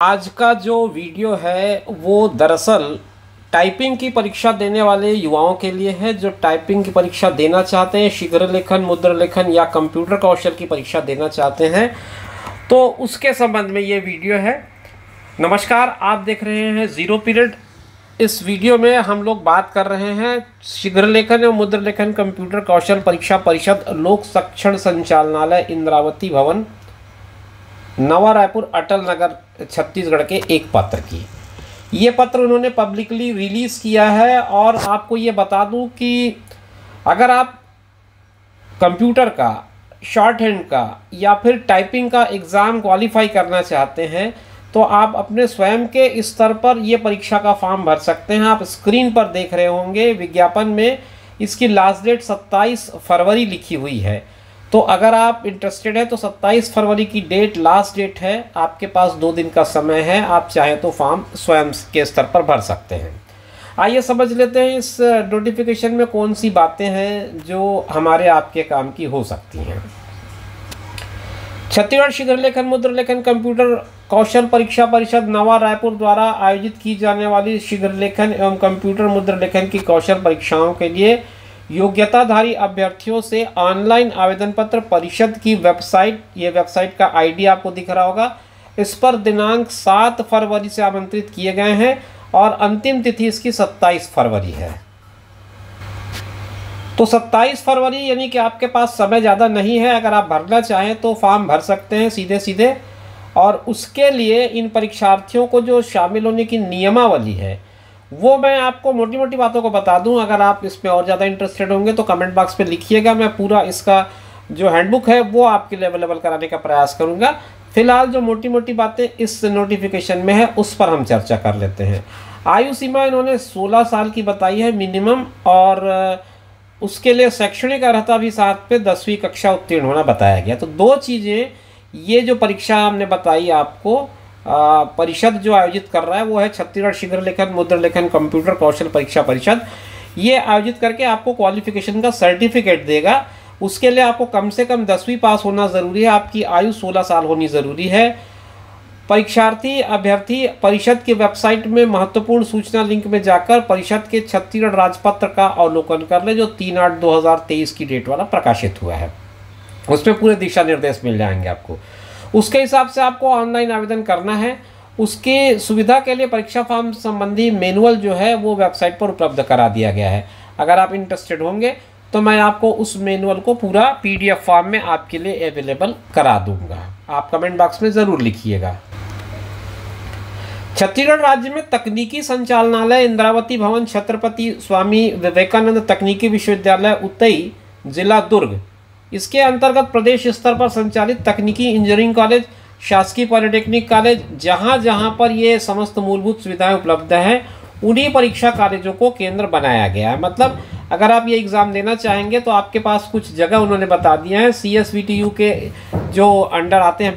आज का जो वीडियो है वो दरअसल टाइपिंग की परीक्षा देने वाले युवाओं के लिए है जो टाइपिंग की परीक्षा देना चाहते हैं, शीघ्र लेखन, मुद्र लेखन या कंप्यूटर कौशल की परीक्षा देना चाहते हैं, तो उसके संबंध में ये वीडियो है। नमस्कार, आप देख रहे हैं ज़ीरो पीरियड। इस वीडियो में हम लोग बात कर रहे हैं शीघ्र लेखन एवं मुद्र लेखन कंप्यूटर कौशल परीक्षा परिषद लोक शिक्षण संचालनालय इंद्रावती भवन, नवा रायपुर, अटल नगर, छत्तीसगढ़ के एक पत्र की। ये पत्र उन्होंने पब्लिकली रिलीज़ किया है। और आपको ये बता दूं कि अगर आप कंप्यूटर का, शॉर्ट हैंड का या फिर टाइपिंग का एग्ज़ाम क्वालिफाई करना चाहते हैं तो आप अपने स्वयं के स्तर पर ये परीक्षा का फॉर्म भर सकते हैं। आप स्क्रीन पर देख रहे होंगे विज्ञापन में इसकी लास्ट डेट 27 फरवरी लिखी हुई है। तो अगर आप इंटरेस्टेड हैं तो 27 फरवरी की डेट लास्ट डेट है। आपके पास 2 दिन का समय है, आप चाहें तो फॉर्म स्वयं के स्तर पर भर सकते हैं। आइए समझ लेते हैं इस नोटिफिकेशन में कौन सी बातें हैं जो हमारे आपके काम की हो सकती हैं। छत्तीसगढ़ शीघ्र लेखन मुद्र लेखन कंप्यूटर कौशल परीक्षा परिषद नवा रायपुर द्वारा आयोजित की जाने वाली शीघ्र लेखन एवं कंप्यूटर मुद्र लेखन की कौशल परीक्षाओं के लिए योग्यताधारी अभ्यर्थियों से ऑनलाइन आवेदन पत्र परिषद की वेबसाइट, ये वेबसाइट का आईडी आपको दिख रहा होगा, इस पर दिनांक 7 फरवरी से आमंत्रित किए गए हैं और अंतिम तिथि इसकी 27 फरवरी है। तो 27 फरवरी यानी कि आपके पास समय ज़्यादा नहीं है। अगर आप भरना चाहें तो फॉर्म भर सकते हैं सीधे सीधे। और उसके लिए इन परीक्षार्थियों को जो शामिल होने की नियमावली है वो मैं आपको मोटी मोटी बातों को बता दूं। अगर आप इसमें और ज़्यादा इंटरेस्टेड होंगे तो कमेंट बॉक्स पे लिखिएगा, मैं पूरा इसका जो हैंडबुक है वो आपके लिए अवेलेबल कराने का प्रयास करूंगा। फिलहाल जो मोटी मोटी बातें इस नोटिफिकेशन में है उस पर हम चर्चा कर लेते हैं। आयु सीमा इन्होंने 16 साल की बताई है मिनिमम, और उसके लिए शैक्षणिक अर्हता भी साथ पे 10वीं कक्षा उत्तीर्ण होना बताया गया। तो 2 चीज़ें ये जो परीक्षा हमने बताई आपको, परिषद जो आयोजित कर रहा है वो है छत्तीसगढ़ शीघ्र लेखन मुद्र लेखन कंप्यूटर कौशल परीक्षा परिषद। ये आयोजित करके आपको क्वालिफिकेशन का सर्टिफिकेट देगा। उसके लिए आपको कम से कम 10वीं पास होना ज़रूरी है, आपकी आयु 16 साल होनी ज़रूरी है। परीक्षार्थी अभ्यर्थी परिषद की वेबसाइट में महत्वपूर्ण सूचना लिंक में जाकर परिषद के छत्तीसगढ़ राजपत्र का अवलोकन कर ले जो 3/8/2023 की डेट वाला प्रकाशित हुआ है। उसमें पूरे दिशा निर्देश मिल जाएंगे आपको। उसके हिसाब से आपको ऑनलाइन आवेदन करना है। उसकी सुविधा के लिए परीक्षा फॉर्म संबंधी मैनुअल जो है वो वेबसाइट पर उपलब्ध करा दिया गया है। अगर आप इंटरेस्टेड होंगे तो मैं आपको उस मैनुअल को पूरा PDF फॉर्म में आपके लिए अवेलेबल करा दूंगा। आप कमेंट बॉक्स में ज़रूर लिखिएगा। छत्तीसगढ़ राज्य में तकनीकी संचालनालय इंद्रावती भवन, छत्रपति स्वामी विवेकानंद तकनीकी विश्वविद्यालय उतई, जिला दुर्ग, इसके अंतर्गत प्रदेश स्तर पर संचालित तकनीकी इंजीनियरिंग कॉलेज, शासकीय पॉलिटेक्निक कॉलेज, जहां जहां पर ये समस्त मूलभूत सुविधाएं उपलब्ध हैं उन्हीं परीक्षा कॉलेजों को केंद्र बनाया गया है। मतलब अगर आप ये एग्ज़ाम देना चाहेंगे तो आपके पास कुछ जगह उन्होंने बता दिया है। CSVTU के जो अंडर आते हैं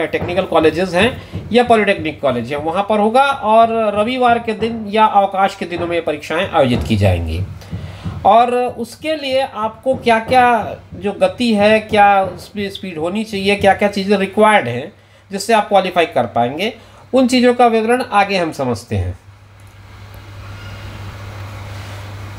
टेक्निकल कॉलेजेस हैं या पॉलिटेक्निक कॉलेज हैं वहाँ पर होगा, और रविवार के दिन या अवकाश के दिनों में ये परीक्षाएँ आयोजित की जाएंगी। और उसके लिए आपको क्या क्या जो गति है, क्या उसमें स्पीड होनी चाहिए, क्या क्या चीज़ें रिक्वायर्ड हैं जिससे आप क्वालिफाई कर पाएंगे, उन चीज़ों का विवरण आगे हम समझते हैं।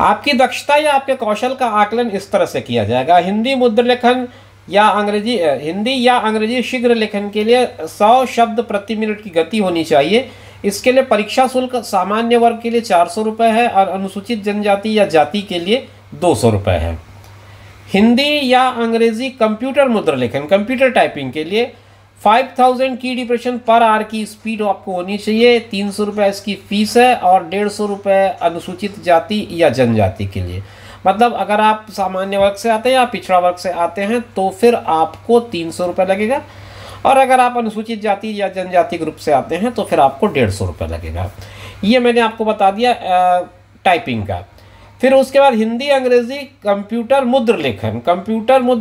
आपकी दक्षता या आपके कौशल का आकलन इस तरह से किया जाएगा। हिंदी मुद्र लेखन या अंग्रेजी शीघ्र लेखन के लिए 100 शब्द प्रति मिनट की गति होनी चाहिए। इसके लिए परीक्षा शुल्क सामान्य वर्ग के लिए 400 रुपये है और अनुसूचित जनजाति या जाति के लिए 200 रुपये है। हिंदी या अंग्रेजी कंप्यूटर मुद्र लेखन, कंप्यूटर टाइपिंग के लिए 5000 की डिप्रेशन पर आवर की स्पीड आपको होनी चाहिए। 300 रुपये इसकी फ़ीस है और 150 रुपये अनुसूचित जाति या जनजाति के लिए। मतलब अगर आप सामान्य वर्ग से आते हैं या पिछड़ा वर्ग से आते हैं तो फिर आपको 300 रुपये लगेगा, और अगर आप अनुसूचित जाति या जनजाति ग्रुप से आते हैं तो फिर आपको 150 रुपये लगेगा। ये मैंने आपको बता दिया टाइपिंग का। फिर उसके बाद हिंदी अंग्रेजी कंप्यूटर मुद्र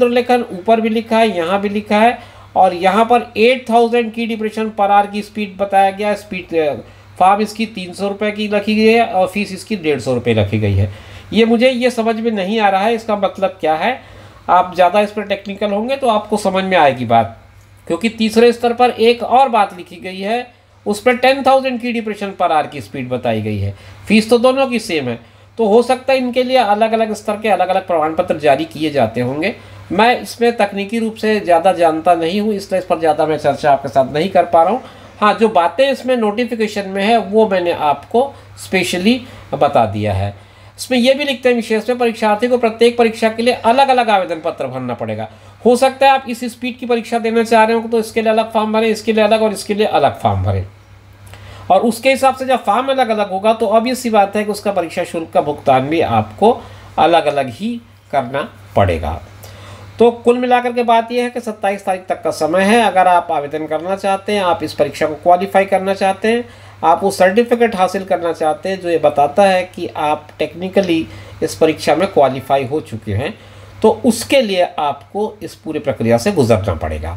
लेखन ऊपर भी लिखा है, यहाँ भी लिखा है, और यहाँ पर 8000 की डिप्रेशन पर आवर की स्पीड बताया गया है। स्पीड फॉर्म इसकी 300 रुपये की रखी गई है और फीस इसकी 150 रुपये रखी गई है। मुझे समझ में नहीं आ रहा है इसका मतलब क्या है। आप ज़्यादा इस पर टेक्निकल होंगे तो आपको समझ में आएगी बात। क्योंकि तीसरे स्तर पर एक और बात लिखी गई है, उस पर 10,000 की डिप्रेशन पर आवर की स्पीड बताई गई है। फीस तो दोनों की सेम है, तो हो सकता है इनके लिए अलग अलग स्तर के अलग अलग प्रमाण पत्र जारी किए जाते होंगे। मैं इसमें तकनीकी रूप से ज़्यादा जानता नहीं हूँ, इसलिए इस पर ज़्यादा मैं चर्चा आपके साथ नहीं कर पा रहा हूँ। हाँ, जो बातें इसमें नोटिफिकेशन में है वो मैंने आपको स्पेशली बता दिया है। इसमें यह भी लिखते हैं विशेष में परीक्षार्थी को प्रत्येक परीक्षा के लिए अलग अलग आवेदन पत्र भरना पड़ेगा। हो सकता है आप इस स्पीड की परीक्षा देना चाह रहे हो तो इसके लिए अलग फॉर्म भरें, इसके लिए अलग और इसके लिए अलग फॉर्म भरें, और उसके हिसाब से जब फॉर्म अलग अलग होगा तो ऑब्वियस सी बात है कि उसका परीक्षा शुल्क का भुगतान भी आपको अलग अलग ही करना पड़ेगा। तो कुल मिलाकर के बात यह है कि 27 तारीख तक का समय है। अगर आप आवेदन करना चाहते हैं, आप इस परीक्षा को क्वालिफाई करना चाहते हैं, आप वो सर्टिफिकेट हासिल करना चाहते हैं जो ये बताता है कि आप टेक्निकली इस परीक्षा में क्वालिफाई हो चुके हैं, तो उसके लिए आपको इस पूरी प्रक्रिया से गुजरना पड़ेगा।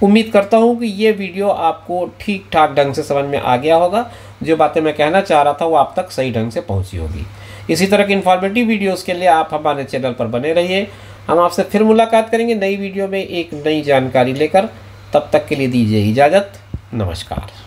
उम्मीद करता हूँ कि ये वीडियो आपको ठीक ठाक ढंग से समझ में आ गया होगा। जो बातें मैं कहना चाह रहा था वो आप तक सही ढंग से पहुँची होगी। इसी तरह की इन्फॉर्मेटिव वीडियोस के लिए आप हमारे चैनल पर बने रहिए। हम आपसे फिर मुलाकात करेंगे नई वीडियो में एक नई जानकारी लेकर। तब तक के लिए दीजिए इजाज़त। नमस्कार।